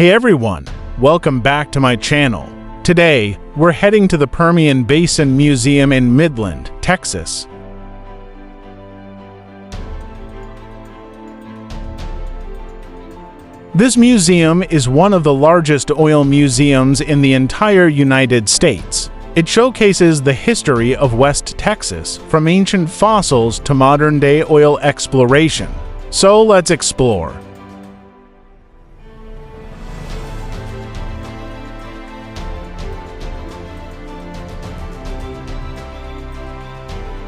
Hey everyone, welcome back to my channel. Today, we're heading to the Permian Basin Museum in Midland, Texas. This museum is one of the largest oil museums in the entire United States. It showcases the history of West Texas, from ancient fossils to modern-day oil exploration. So let's explore.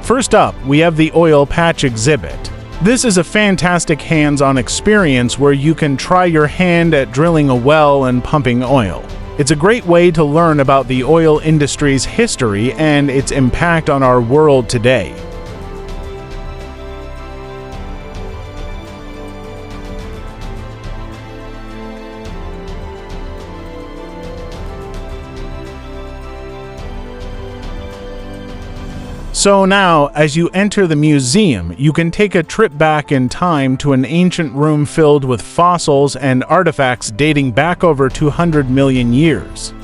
First up, we have the Oil Patch exhibit. This is a fantastic hands-on experience where you can try your hand at drilling a well and pumping oil. It's a great way to learn about the oil industry's history and its impact on our world today. So now, as you enter the museum, you can take a trip back in time to an ancient room filled with fossils and artifacts dating back over 200 million years.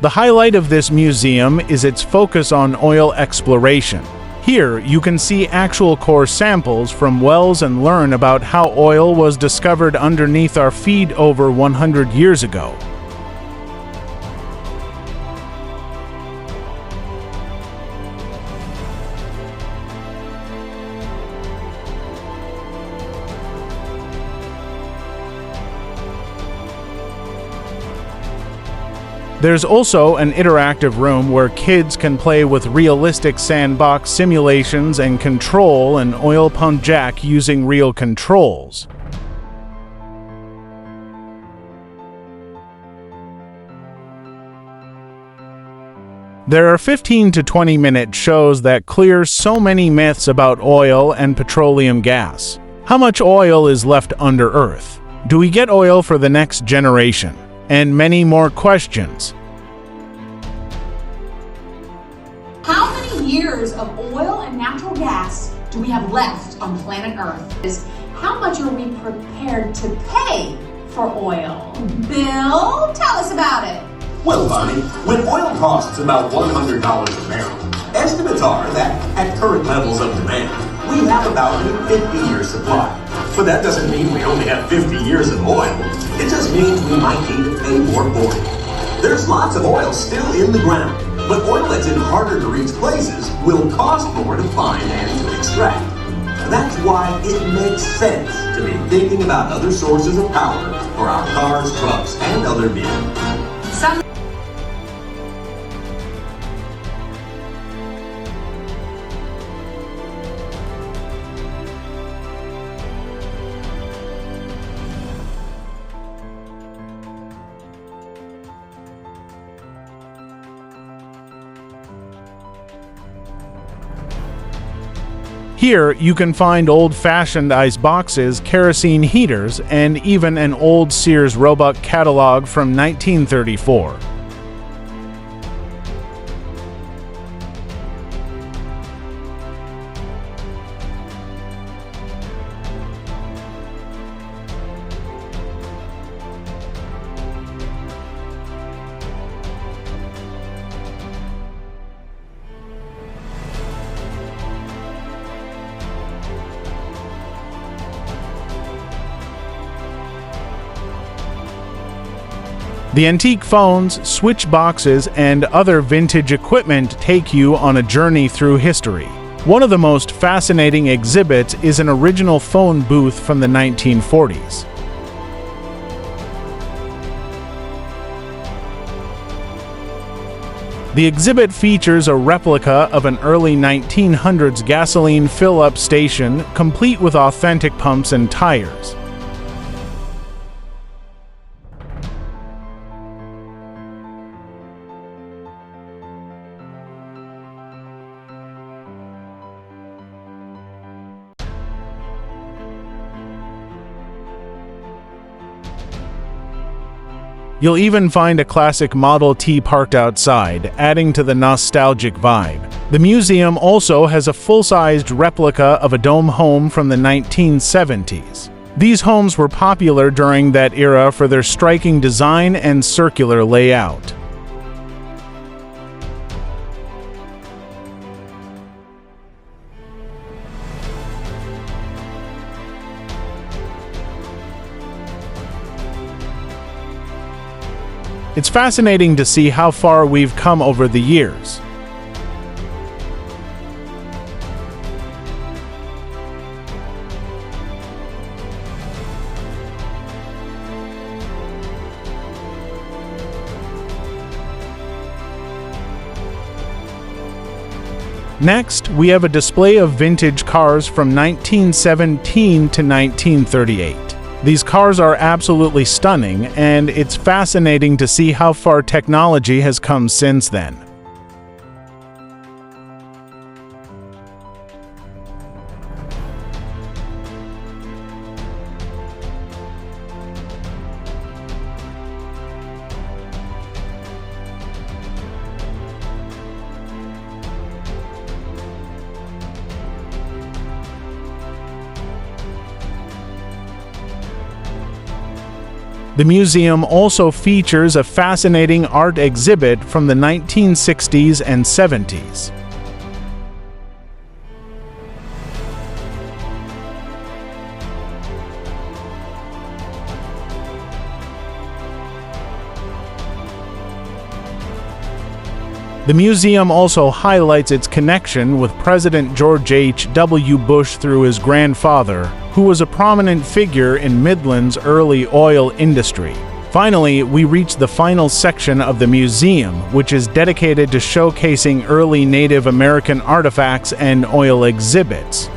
The highlight of this museum is its focus on oil exploration. Here, you can see actual core samples from wells and learn about how oil was discovered underneath our feet over 100 years ago. There's also an interactive room where kids can play with realistic sandbox simulations and control an oil pump jack using real controls. There are 15 to 20-minute shows that clear so many myths about oil and petroleum gas. How much oil is left under Earth? Do we get oil for the next generation? And many more questions. How many years of oil and natural gas do we have left on planet Earth? How much are we prepared to pay for oil? Bill, tell us about it. Well, Bonnie, when oil costs about $100 a barrel, estimates are that at current levels of demand, we have about a 50-year supply. But that doesn't mean we only have 50 years of oil. It just means we might need to pay more for it. There's lots of oil still in the ground, but oil that's in harder to reach places will cost more to find and to extract. That's why it makes sense to be thinking about other sources of power for our cars, trucks, and other vehicles. Here, you can find old-fashioned ice boxes, kerosene heaters, and even an old Sears Roebuck catalog from 1934. The antique phones, switch boxes, and other vintage equipment take you on a journey through history. One of the most fascinating exhibits is an original phone booth from the 1940s. The exhibit features a replica of an early 1900s gasoline fill-up station, complete with authentic pumps and tires. You'll even find a classic Model T parked outside, adding to the nostalgic vibe. The museum also has a full-sized replica of a dome home from the 1970s. These homes were popular during that era for their striking design and circular layout. It's fascinating to see how far we've come over the years. Next, we have a display of vintage cars from 1917 to 1938. These cars are absolutely stunning, and it's fascinating to see how far technology has come since then. The museum also features a fascinating art exhibit from the 1960s and 70s. The museum also highlights its connection with President George H.W. Bush through his grandfather, who was a prominent figure in Midland's early oil industry. Finally, we reach the final section of the museum, which is dedicated to showcasing early Native American artifacts and oil exhibits.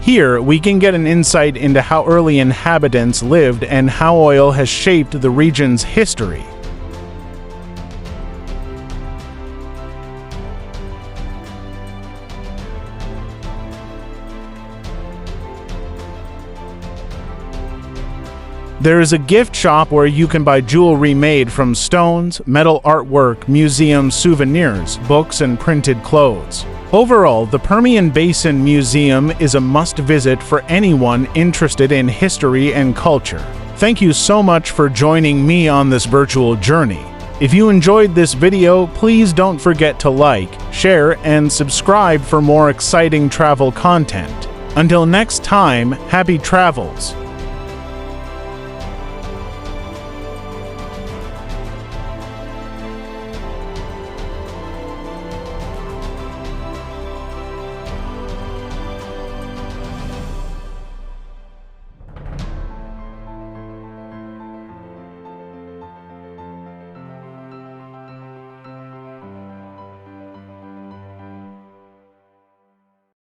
Here, we can get an insight into how early inhabitants lived and how oil has shaped the region's history. There is a gift shop where you can buy jewelry made from stones, metal artwork, museum souvenirs, books, and printed clothes. Overall, the Permian Basin Museum is a must-visit for anyone interested in history and culture. Thank you so much for joining me on this virtual journey. If you enjoyed this video, please don't forget to like, share, and subscribe for more exciting travel content. Until next time, happy travels!